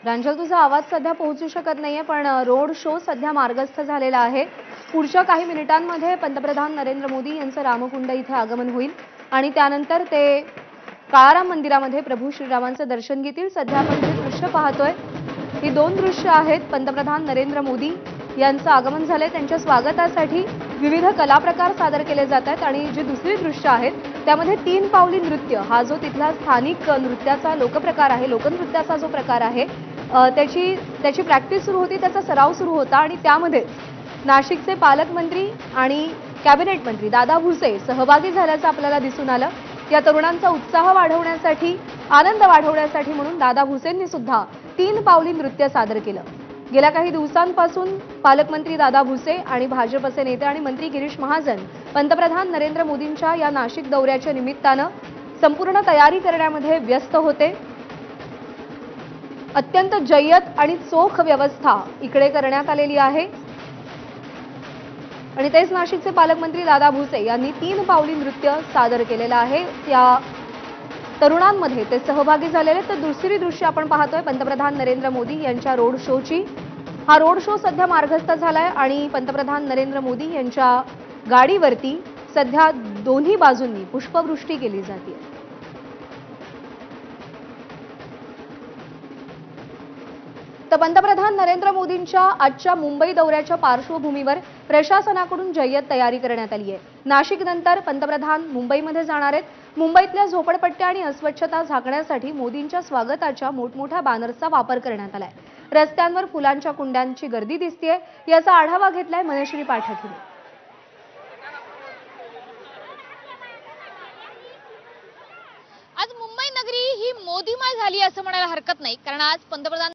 प्रांजल, तुझा आवाज सध्या पोहोचू शकत नाहीये, पण रोड शो सध्या मार्गस्थ झालेला आहे। पुढच्या काही मिनिटांमध्ये पंतप्रधान नरेंद्र मोदी यांचं रामकुंड इथे आगमन होईल आणि त्यानंतर ते काळाराम मंदिरामध्ये प्रभू श्रीरामांचं दर्शन घेतील। सध्या आपण जे दृश्य पाहतोय ही दोन दृश्य आहेत। पंतप्रधान नरेंद्र मोदी यांचं आगमन झालंय, त्यांच्या स्वागतासाठी विविध कला प्रकार सादर केले जात आहेत आणि जी दुसरी दृश्य आहेत त्यामध्ये तीन पावली नृत्य हा जो तिथला स्थानिक नृत्याचा लोकप्रकार आहे, लोकनृत्याचा जो प्रकार आहे त्याची प्रॅक्टिस सुरू होती, त्याचा सराव सुरू होता आणि त्यामध्ये नाशिकचे पालकमंत्री आणि कॅबिनेट मंत्री दादा भुसे सहभागी झाल्याचं आपल्याला दिसून आलं। या तरुणांचा उत्साह वाढवण्यासाठी, आनंद वाढवण्यासाठी म्हणून दादा भुसेंनी सुद्धा तीन पावली नृत्य सादर केलं। गेल्या काही दिवसांपासून पालकमंत्री दादा भुसे आणि भाजपचे नेते आणि मंत्री गिरीश महाजन पंतप्रधान नरेंद्र मोदींच्या या नाशिक दौऱ्याच्या निमित्तानं संपूर्ण तयारी करण्यामध्ये व्यस्त होते। अत्यंत जय्यत आणि चोख व्यवस्था इकडे करण्यात आलेली आहे आणि तेच नाशिकचे पालकमंत्री दादा भुसे यांनी तीन पावली नृत्य सादर केलेलं आहे। त्या तरुणांमध्ये ते सहभागी झालेले। तर दुसरी दृश्य आपण पाहतोय पंतप्रधान नरेंद्र मोदी यांच्या रोड शोची। हा रोड शो सध्या मार्गस्थ झालाय आणि पंतप्रधान नरेंद्र मोदी यांच्या गाडीवरती सध्या दोन्ही बाजूंनी पुष्पवृष्टी केली जाते। तर पंतप्रधान नरेंद्र मोदींच्या आजच्या मुंबई दौऱ्याच्या पार्श्वभूमीवर प्रशासनाकडून जय्यत तयारी करण्यात आली आहे। नाशिक नंतर पंतप्रधान मुंबईमध्ये जाणार आहेत। मुंबईतल्या झोपडपट्ट्या आणि अस्वच्छता झाकण्यासाठी मोदींच्या स्वागताच्या मोठमोठ्या बॅनर्सचा वापर करण्यात आलाय। रस्त्यांवर फुलांच्या कुंड्यांची गर्दी दिसतेय। याचा आढावा घेतलाय मनश्री पाठक यांनी। आज मुंबई नगरी ही मोदीमय झाली असं म्हणायला हरकत नाही, कारण आज पंतप्रधान